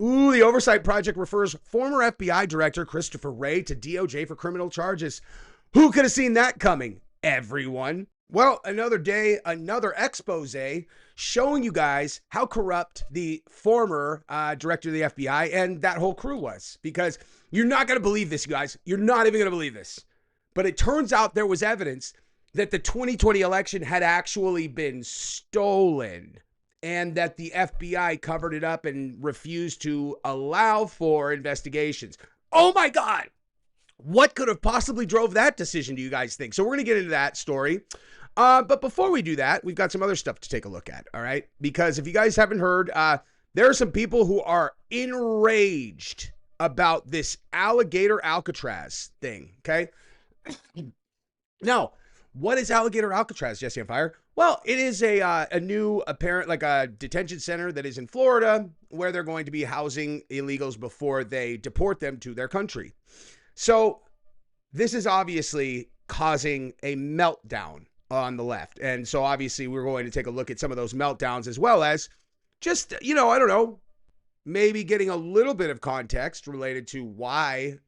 Ooh, the Oversight Project refers former FBI Director Christopher Wray to DOJ for criminal charges. Who could have seen that coming? Everyone. Well, another day, another expose showing you guys how corrupt the former director of the FBI and that whole crew was. Because you're not going to believe this, you guys. You're not even going to believe this. But it turns out there was evidence that the 2020 election had actually been stolen, and that the FBI covered it up and refused to allow for investigations. Oh my God. What could have possibly drove that decision, do you guys think? So we're going to get into that story. But before we do that, we've got some other stuff to take a look at, all right? Because if you guys haven't heard, there are some people who are enraged about this Alligator Alcatraz thing, okay? Now, what is Alligator Alcatraz, Jesse on Fire? Well, it is a new apparent, like a detention center that is in Florida where they're going to be housing illegals before they deport them to their country. So this is obviously causing a meltdown on the left. And so obviously we're going to take a look at some of those meltdowns, as well as just, I don't know, maybe getting a little bit of context related to why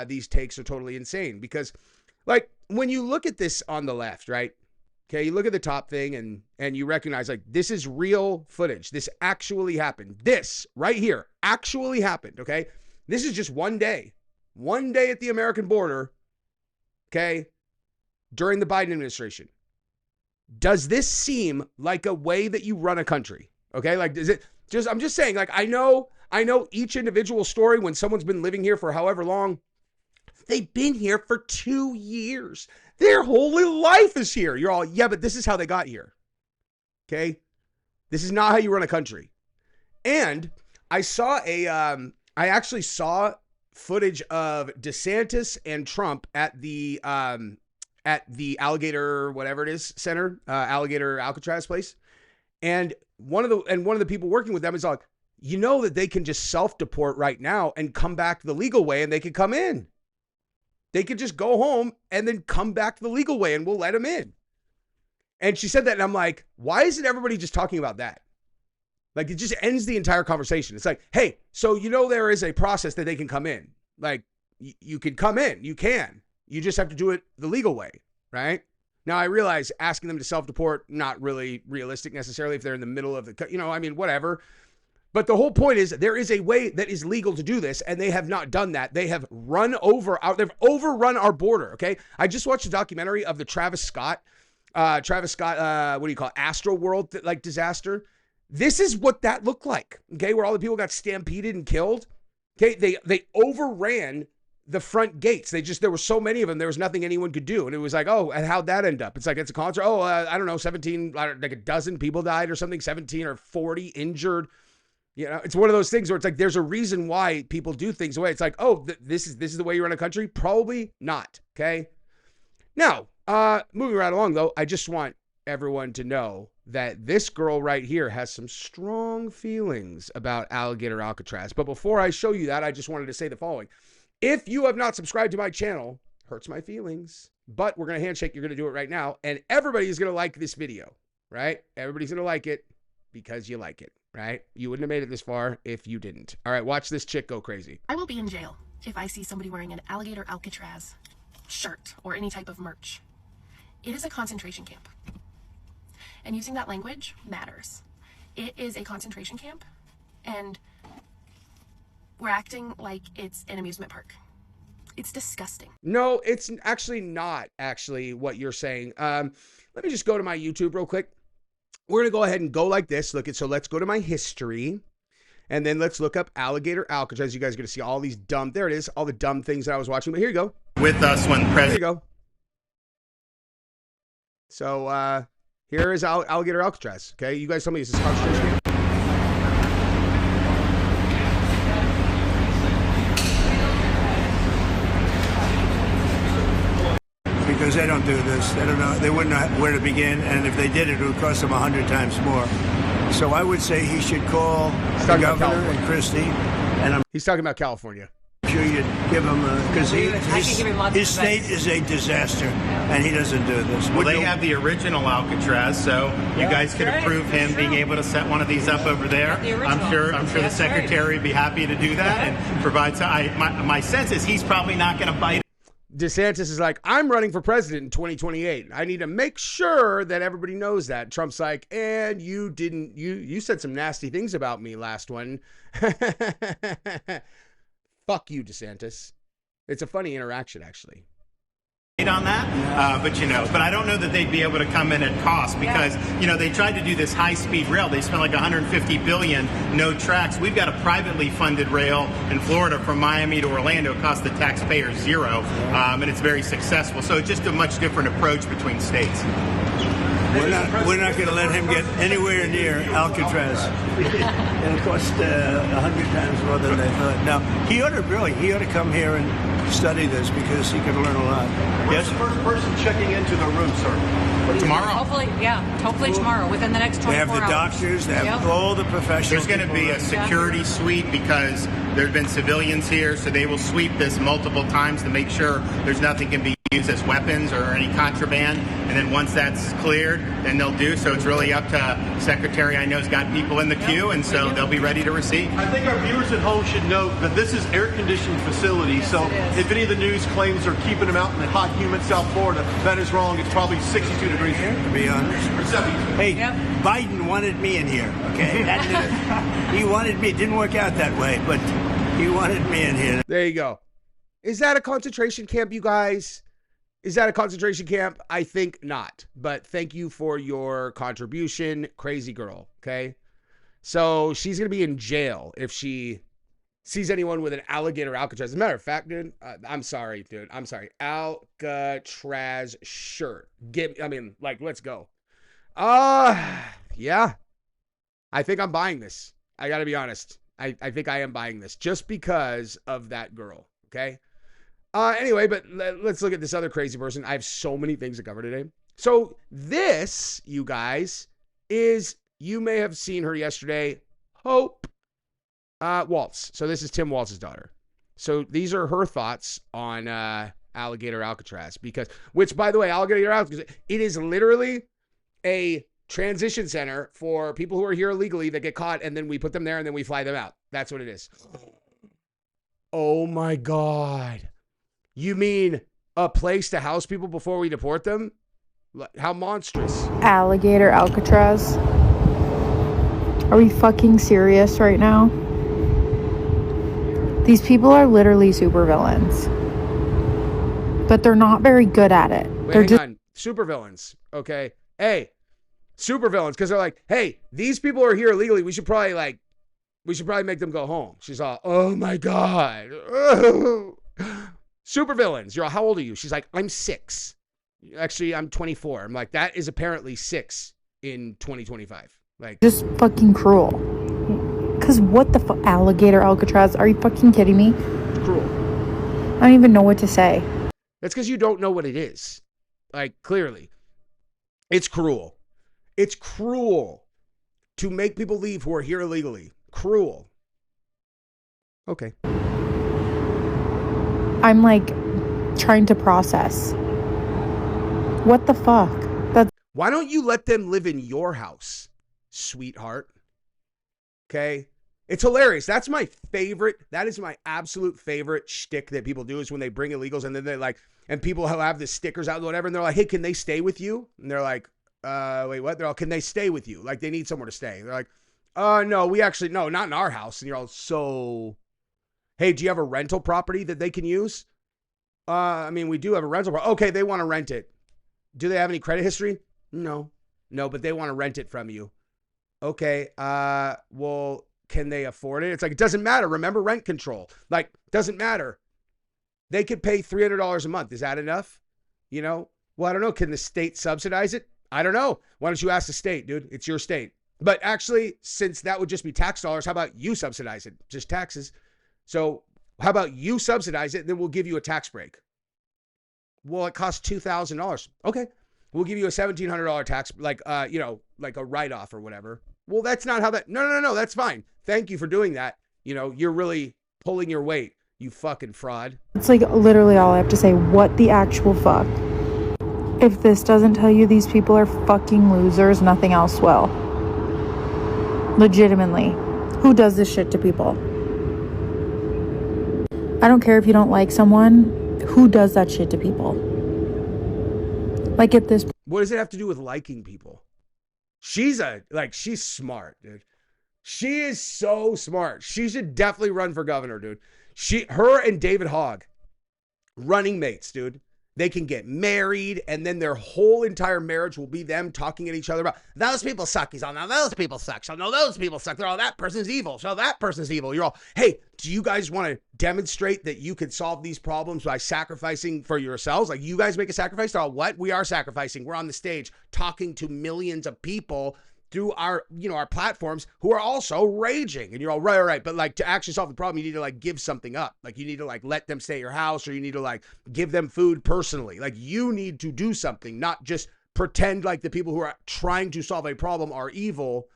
these takes are totally insane. Because like when you look at this on the left, right? Okay, you look at the top thing and you recognize, like, this is real footage. This actually happened. This right here actually happened, okay? This is just one day at the American border, okay, during the Biden administration. Does this seem like a way that you run a country? Okay, like, does it just, I'm just saying, like, I know each individual story when someone's been living here for however long. They've been here for 2 years. Their whole life is here. You're all, yeah, but this is how they got here. Okay? This is not how you run a country. And I actually saw footage of DeSantis and Trump at the Alligator, whatever it is, center, Alligator Alcatraz place. And one of the people working with them is like, you know that they can just self-deport right now and come back the legal way, and they could come in. They could just go home and then come back the legal way, and we'll let them in. And she said that, and I'm like, why isn't everybody just talking about that? Like, it just ends the entire conversation. It's like, hey, so there is a process that they can come in. Like, you can come in. You can. You just have to do it the legal way, right? Now, I realize asking them to self-deport, not really realistic necessarily if they're in the middle of the, whatever. But the whole point is there is a way that is legal to do this, and they have not done that. They have they've overrun our border, okay? I just watched a documentary of the Travis Scott, what do you call it, Astro World, like, disaster. This is what that looked like, okay, where all the people got stampeded and killed. Okay, they overran the front gates. There were so many of them, there was nothing anyone could do. And it was like, oh, and how'd that end up? It's like, it's a concert. Oh, I don't know, 17, like a dozen people died or something, 17 or 40 injured. It's one of those things where it's like, there's a reason why people do things the way. It's like, oh, this is the way you run a country? Probably not, okay? Now, moving right along, though, I just want everyone to know that this girl right here has some strong feelings about Alligator Alcatraz. But before I show you that, I just wanted to say the following. If you have not subscribed to my channel, hurts my feelings, but we're going to handshake. You're going to do it right now. And everybody is going to like this video, right? Everybody's going to like it because you like it. Right? You wouldn't have made it this far if you didn't. All right, watch this chick go crazy. I will be in jail if I see somebody wearing an Alligator Alcatraz shirt or any type of merch. It is a concentration camp. And using that language matters. It is a concentration camp, and we're acting like it's an amusement park. It's disgusting. No, it's actually not actually what you're saying. Let me just go to my YouTube real quick. We're going to go ahead and go like this. So let's go to my history, and then let's look up Alligator Alcatraz. You guys are going to see all these dumb, there it is, all the dumb things that I was watching. But here you go. With us when president. There you go. So here is Alligator Alcatraz. Okay, you guys tell me, is this concentration camp? Because they don't do this. They don't know. They wouldn't know where to begin, and if they did, it would cost them 100 times more. So I would say he should call the governor and Christie. And he's talking about California. I'm sure you give him because his state advice. is a disaster, and he doesn't do this. Well, they have the original Alcatraz, so you guys could approve him being able to set one of these up over there. I'm sure the secretary would be happy to do that and provide. My sense is he's probably not going to bite. DeSantis is like, I'm running for president in 2028. I need to make sure that everybody knows that. Trump's like, and you didn't, you said some nasty things about me last one. Fuck you, DeSantis. It's a funny interaction, actually. On that, but I don't know that they'd be able to come in at cost because they tried to do this high-speed rail. They spent like $150 billion, no tracks. We've got a privately funded rail in Florida from Miami to Orlando. It costs the taxpayers zero, and it's very successful. So it's just a much different approach between states. We're not going to let him get anywhere near Alcatraz. It'll cost 100 times more than they thought. Now, he ought to come here and study this because he could learn a lot. Yes, the first person checking into the room, sir. Tomorrow. Hopefully tomorrow, within the next 24 They have the hours. doctors, they have all the professionals. There's going to be a security sweep because there have been civilians here, so they will sweep this multiple times to make sure there's nothing can be used as weapons or any contraband. And then once that's cleared, then they'll do. So it's really up to Secretary. I know has got people in the queue, and so they'll be ready to receive. I think our viewers at home should note that this is air-conditioned facility. So if any of the news claims are keeping them out in the hot, humid South Florida, that is wrong. It's probably 62 degrees here. To be honest. Or 72. Hey, Biden wanted me in here, okay? He wanted me. It didn't work out that way, but he wanted me in here. There you go. Is that a concentration camp, you guys? Is that a concentration camp? I think not. But thank you for your contribution, crazy girl, okay? So she's going to be in jail if she sees anyone with an Alligator Alcatraz. As a matter of fact, dude, I'm sorry, dude. I'm sorry. Alcatraz shirt. Let's go. Yeah. I think I'm buying this. I got to be honest. I think I am buying this just because of that girl, okay? Anyway, but let's look at this other crazy person. I have so many things to cover today. So this, you guys, is, you may have seen her yesterday, Hope Waltz. So this is Tim Waltz's daughter. So these are her thoughts on Alligator Alcatraz, which, by the way, Alligator Alcatraz, it is literally a transition center for people who are here illegally that get caught, and then we put them there and then we fly them out. That's what it is. Oh my God. You mean a place to house people before we deport them? How monstrous. Alligator Alcatraz. Are we fucking serious right now? These people are literally supervillains. But they're not very good at it. Wait, hang on. Supervillains. Okay. Hey, supervillains, because they're like, hey, these people are here illegally. We should probably make them go home. She's all, oh my God. Supervillains. You're all, how old are you? She's like, I'm 6. Actually, I'm 24. I'm like, that is apparently 6 in 2025. Like, Just fucking cruel. Because what the fuck? Alligator Alcatraz? Are you fucking kidding me? it's cruel. I don't even know what to say. That's because you don't know what it is. Like, clearly. It's cruel. It's cruel to make people leave who are here illegally. Cruel. Okay. I'm like trying to process. What the fuck? Why don't you let them live in your house, sweetheart? Okay? It's hilarious. That's my favorite. That is my absolute favorite shtick that people do, is when they bring illegals and then they're like, and people who have the stickers out and whatever, and they're like, hey, can they stay with you? And they're like, wait, what? They're all, can they stay with you? Like, they need somewhere to stay. They're like, no, no, not in our house. And you're all, so, hey, do you have a rental property that they can use? We do have a rental property. Okay, they want to rent it. Do they have any credit history? No, but they want to rent it from you. Okay, well, can they afford it? It's like, it doesn't matter. Remember rent control. Like, doesn't matter. They could pay $300 a month. Is that enough? Well, I don't know. Can the state subsidize it? I don't know. Why don't you ask the state, dude? It's your state. But actually, since that would just be tax dollars, how about you subsidize it? Just taxes. So how about you subsidize it, and then we'll give you a tax break? Well, it costs $2,000. Okay. We'll give you a $1,700 tax, like a write-off or whatever. Well, that's not how that, no, that's fine. Thank you for doing that. You're really pulling your weight. You fucking fraud. It's like literally all I have to say. What the actual fuck? If this doesn't tell you these people are fucking losers, nothing else will. Legitimately. Who does this shit to people? I don't care if you don't like someone. Who does that shit to people? Like at this. What does it have to do with liking people? She's smart, dude. She is so smart. She should definitely run for governor, dude. Her and David Hogg, running mates, dude. They can get married, and then their whole entire marriage will be them talking at each other about, those people suck. He's all, now those people suck. So no, those people suck. They're all, that person's evil. So that person's evil. You're all, hey, do you guys want to demonstrate that you can solve these problems by sacrificing for yourselves? Like, you guys make a sacrifice? They're all, what? We are sacrificing. We're on the stage talking to millions of people through our, our platforms who are also raging. And you're all, right. But like, to actually solve the problem, you need to like give something up. Like, you need to like let them stay at your house, or you need to like give them food personally. Like, you need to do something, not just pretend like the people who are trying to solve a problem are evil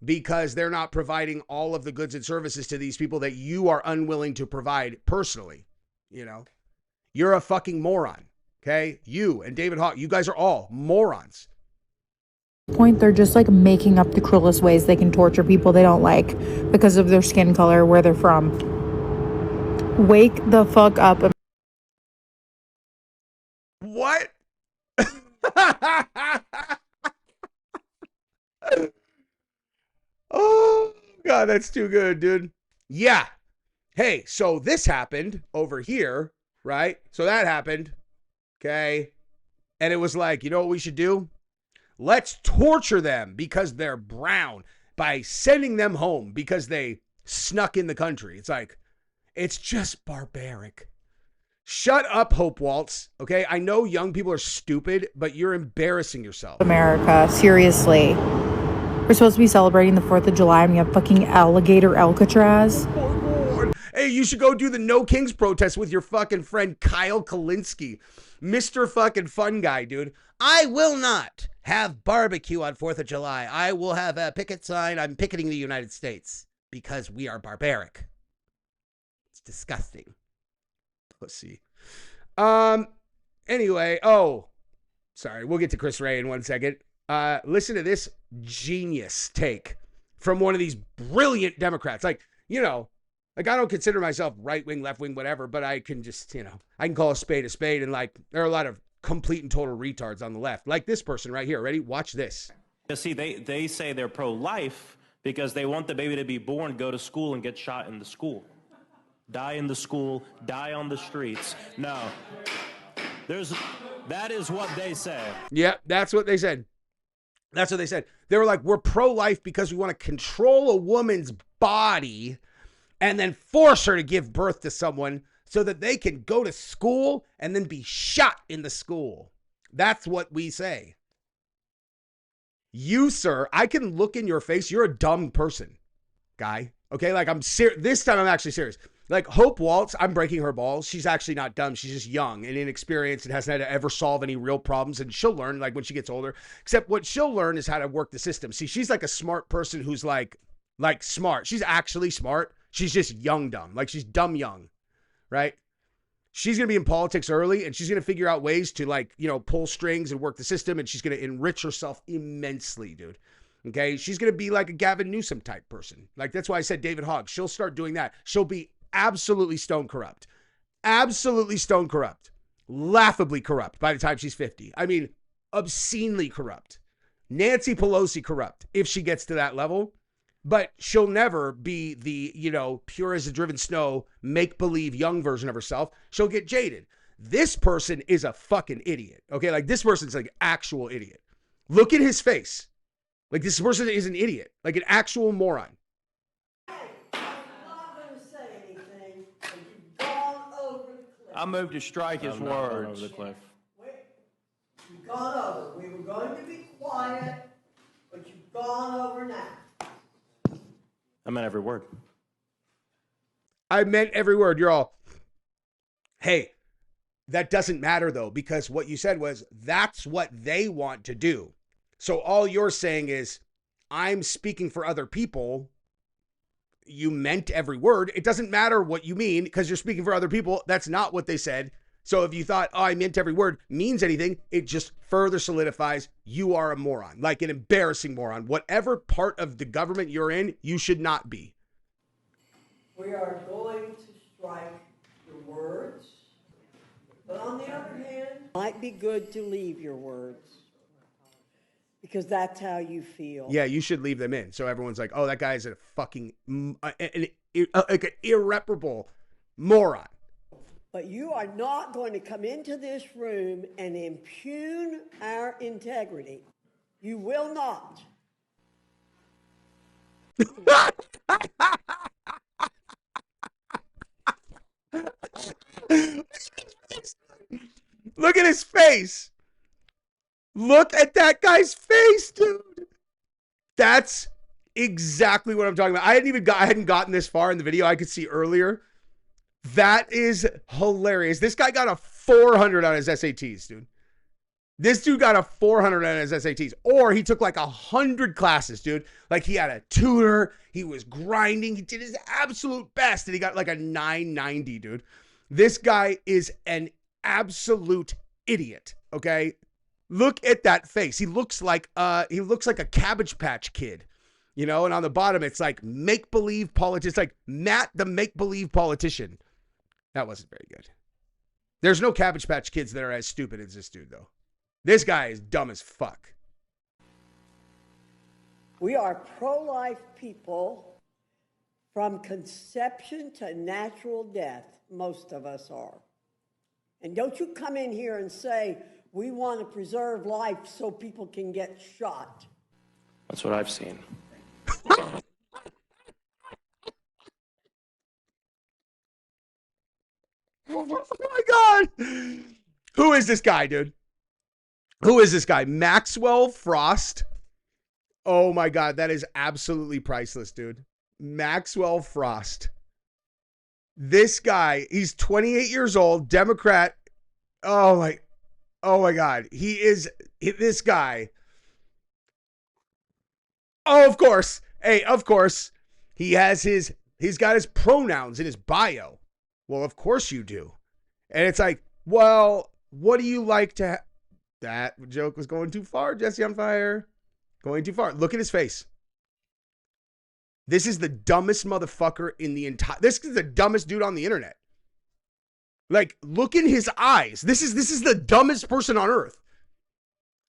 because they're not providing all of the goods and services to these people that you are unwilling to provide personally. You're a fucking moron. Okay. You and David Hogg, you guys are all morons. Point, they're just like making up the cruelest ways they can torture people they don't like because of their skin color, where they're from. Wake the fuck up. What? Oh God, that's too good, dude. Yeah. Hey, so this happened over here, right? So that happened. Okay. And it was like, you know what we should do? Let's torture them because they're brown by sending them home because they snuck in the country. It's like, it's just barbaric. Shut up, Hope Waltz. Okay, I know young people are stupid, but you're embarrassing yourself. America, seriously. We're supposed to be celebrating the 4th of July and we have fucking Alligator Alcatraz. Hey, you should go do the No Kings protest with your fucking friend Kyle Kalinske. Mr. fucking fun guy, dude. I will not have barbecue on 4th of July. I will have a picket sign. I'm picketing the United States because we are barbaric. It's disgusting. Pussy. Anyway, sorry. We'll get to Chris Wray in 1 second. Listen to this genius take from one of these brilliant Democrats. Like, I don't consider myself right-wing, left-wing, whatever, but I can just, I can call a spade, and like, there are a lot of complete and total retards on the left. Like this person right here. Ready? Watch this. See, they say they're pro-life because they want the baby to be born, go to school, and get shot in the school. Die in the school, die on the streets. No. That is what they say. Yeah, that's what they said. That's what they said. They were like, we're pro-life because we want to control a woman's body and then force her to give birth to someone so that they can go to school and then be shot in the school. That's what we say. You, sir, I can look in your face. You're a dumb person, guy. Okay, like I'm serious. This time I'm actually serious. Like Hope Waltz, I'm breaking her balls. She's actually not dumb. She's just young and inexperienced and hasn't had to ever solve any real problems. And she'll learn like when she gets older. Except what she'll learn is how to work the system. See, she's like a smart person who's like smart. She's actually smart. She's just young dumb. Like she's dumb young, right? She's going to be in politics early and she's going to figure out ways to like, pull strings and work the system. And she's going to enrich herself immensely, dude. Okay. She's going to be like a Gavin Newsom type person. Like, that's why I said David Hogg. She'll start doing that. She'll be absolutely stone corrupt, laughably corrupt by the time she's 50. I mean, obscenely corrupt. Nancy Pelosi corrupt if she gets to that level. But she'll never be the, pure as a driven snow, make-believe young version of herself. She'll get jaded. This person is a fucking idiot. Okay, like this person's like actual idiot. Look at his face. Like this person is an idiot. Like an actual moron. I'm not going to say anything, but you've gone over the cliff. I moved to strike his words. Over the cliff. Wait, you've gone over. We were going to be quiet, but you've gone over now. I meant every word. I meant every word. You're all, hey, that doesn't matter though, because what you said was that's what they want to do. So all you're saying is I'm speaking for other people. you meant every word. It doesn't matter what you mean because you're speaking for other people. That's not what they said. So if you thought, oh, I meant every word means anything, it just further solidifies you are a moron, like an embarrassing moron. Whatever part of the government you're in, you should not be. We are going to strike your words, but on the other hand, it might be good to leave your words because that's how you feel. Yeah, you should leave them in. So everyone's like, oh, that guy's a fucking like an irreparable moron. But you are not going to come into this room and impugn our integrity. You will not. Look at his face. Look at that guy's face, dude. That's exactly what I'm talking about. I hadn't gotten this far in the video. I could see earlier. That is hilarious. This guy got a 400 on his SATs, dude. This dude got a 400 on his SATs. Or he took like 100 classes, dude. Like he had a tutor. He was grinding. He did his absolute best. And he got like a 990, dude. This guy is an absolute idiot, okay? Look at that face. He looks like a Cabbage Patch Kid. You know, and on the bottom, it's like make-believe politician. It's like Matt the make-believe politician. That wasn't very good. There's no Cabbage Patch Kids that are as stupid as this dude, though. This guy is dumb as fuck. We are pro-life people from conception to natural death. Most of us are. And don't you come in here and say, we want to preserve life so people can get shot. That's what I've seen. Oh my God. Who is this guy, dude? Who is this guy? Maxwell Frost. Oh my God. That is absolutely priceless, dude. Maxwell Frost. This guy, he's 28 years old, Democrat. Oh my God. This guy. Oh, of course. Hey, of course. He's got his pronouns in his bio. Well, of course you do. And it's like, well, what do you like to That joke was going too far, Jesse on Fire. Going too far. Look at his face. This is the dumbest motherfucker in the entire... This is the dumbest dude on the internet. Like, look in his eyes. This is the dumbest person on earth.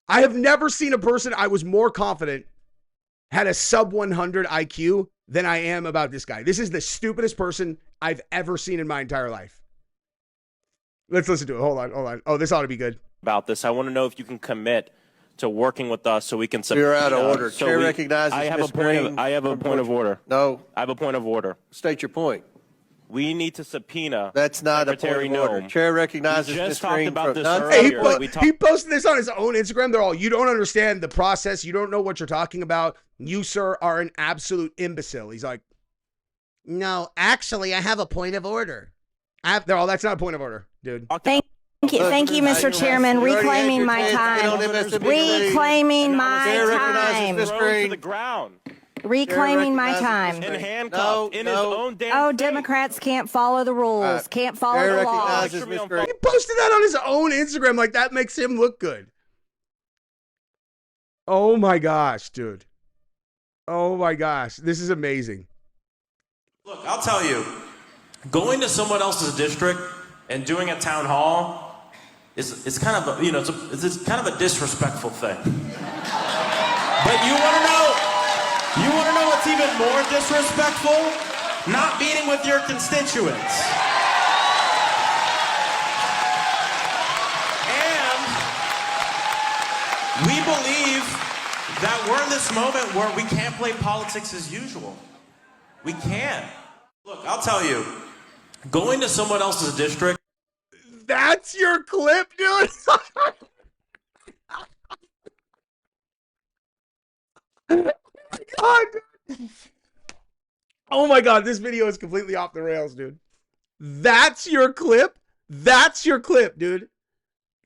I have never seen a person I was more confident had a sub 100 IQ than I am about this guy. This is the stupidest person I've ever seen in my entire life. Let's listen to it. Hold on. Oh, this ought to be good. About this, I want to know if you can commit to working with us so we can... You're out of order. Chair recognizes I have a point of order. No. I have a point of order. State your point. We need to subpoena. That's not Secretary a point of order. Chair recognizes we Ms. just talked Green about from this none. earlier. He posted this on his own Instagram. They're all, you don't understand the process. You don't know what you're talking about. You, sir, are an absolute imbecile. He's like, no, actually, I have a point of order. They're all, that's not a point of order, dude. Thank you, Mr. Chairman. Reclaiming my time. Reclaiming my time. To the ground. Reclaiming my time. In handcuffs. In his own damn Oh, state. Democrats can't follow the rules. Can't follow the law. He posted that on his own Instagram. Like, that makes him look good. Oh my gosh, dude. Oh my gosh. This is amazing. Look, I'll tell you, going to someone else's district and doing a town hall is kind of a, it's kind of a disrespectful thing. But you want to know what's even more disrespectful? Not meeting with your constituents. And we believe that we're in this moment where we can't play politics as usual. We can't. Look, I'll tell you, going to someone else's district. That's your clip, dude. God. Oh my God, this video is completely off the rails, dude. That's your clip? That's your clip, dude.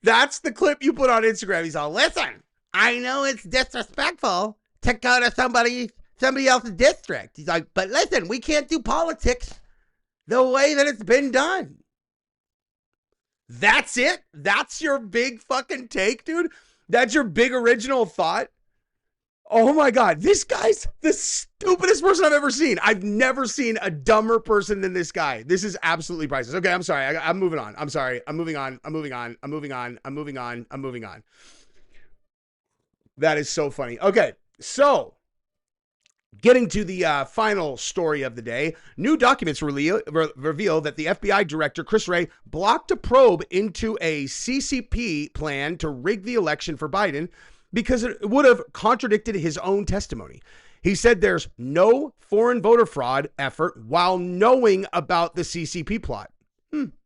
That's the clip you put on Instagram. He's all, listen, I know it's disrespectful to go to somebody's somebody else's district. He's like, but listen, we can't do politics the way that it's been done. That's it? That's your big fucking take, dude? That's your big original thought? Oh my God, this guy's the stupidest person I've ever seen. I've never seen a dumber person than this guy. This is absolutely priceless. Okay, I'm sorry. I'm moving on. I'm sorry. I'm moving on. That is so funny. Okay, so getting to the final story of the day, new documents reveal that the FBI Director Chris Wray blocked a probe into a CCP plan to rig the election for Biden because it would have contradicted his own testimony. He said there's no foreign voter fraud effort while knowing about the CCP plot.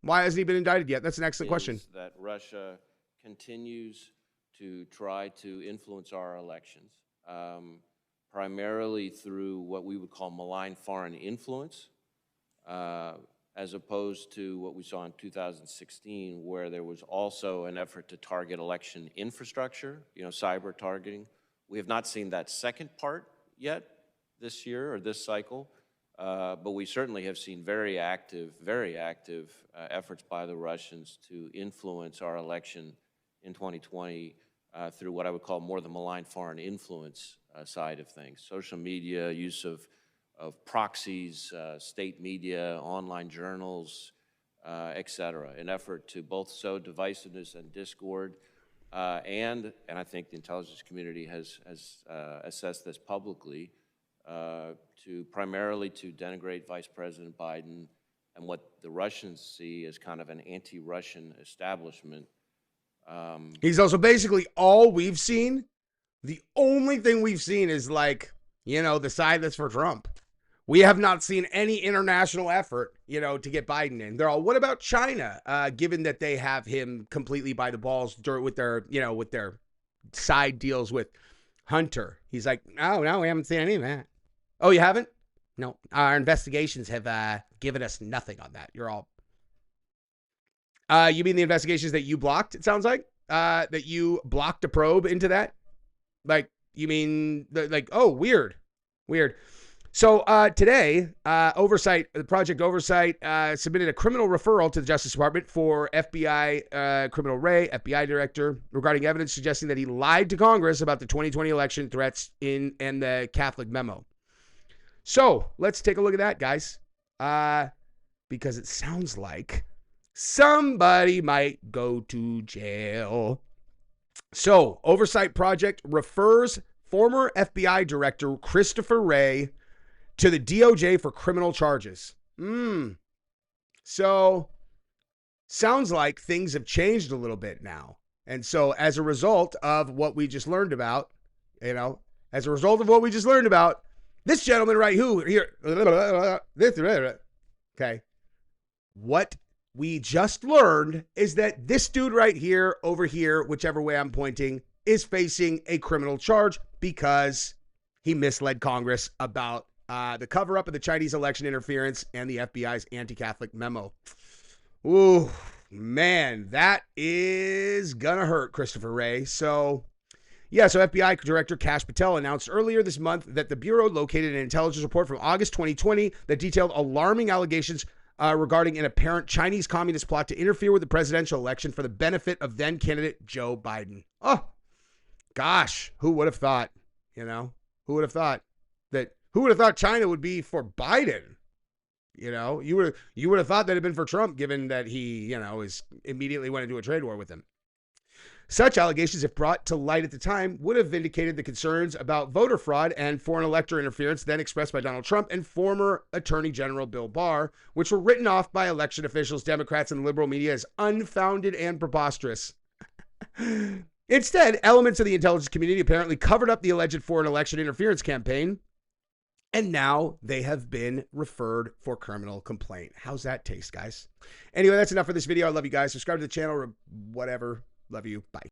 Why hasn't he been indicted yet? That's an excellent question. That Russia continues to try to influence our elections, primarily through what we would call malign foreign influence, as opposed to what we saw in 2016, where there was also an effort to target election infrastructure, cyber targeting. We have not seen that second part yet this year or this cycle, but we certainly have seen very active efforts by the Russians to influence our election in 2020 through what I would call more the malign foreign influence side of things. Social media, use of proxies, state media, online journals, et cetera, an effort to both sow divisiveness and discord. And I think the intelligence community has assessed this publicly, primarily to denigrate Vice President Biden and what the Russians see as kind of an anti-Russian establishment. He's also basically all we've seen. The only thing we've seen is the side that's for Trump. We have not seen any international effort, to get Biden in. They're all, what about China? Given that they have him completely by the balls with their side deals with Hunter. He's like, no, we haven't seen any of that. Oh, you haven't? No, our investigations have given us nothing on that. You're all. You mean the investigations that you blocked, it sounds like? That you blocked a probe into that? You mean, oh, weird. So today, Project Oversight submitted a criminal referral to the Justice Department for FBI Criminal Wray, FBI Director, regarding evidence suggesting that he lied to Congress about the 2020 election threats and the Catholic memo. So let's take a look at that, guys, because it sounds like somebody might go to jail. So, Oversight Project refers former FBI Director Christopher Wray to the DOJ for criminal charges. So, sounds like things have changed a little bit now. And so, as a result of what we just learned about, this gentleman right here, okay, what we just learned is that this dude right here, over here, whichever way I'm pointing, is facing a criminal charge because he misled Congress about the cover-up of the Chinese election interference and the FBI's anti-Catholic memo. Ooh, man, that is gonna hurt Christopher Wray. So FBI Director Kash Patel announced earlier this month that the Bureau located an intelligence report from August 2020 that detailed alarming allegations regarding an apparent Chinese communist plot to interfere with the presidential election for the benefit of then-candidate Joe Biden. Oh, gosh, who would have thought, who would have thought China would be for Biden? You would have thought that it had been for Trump, given that he, is immediately went into a trade war with him. Such allegations, if brought to light at the time, would have vindicated the concerns about voter fraud and foreign elector interference then expressed by Donald Trump and former Attorney General Bill Barr, which were written off by election officials, Democrats, and liberal media as unfounded and preposterous. Instead, elements of the intelligence community apparently covered up the alleged foreign election interference campaign, and now they have been referred for criminal complaint. How's that taste, guys? Anyway, that's enough for this video. I love you guys. Subscribe to the channel or whatever. Love you. Bye.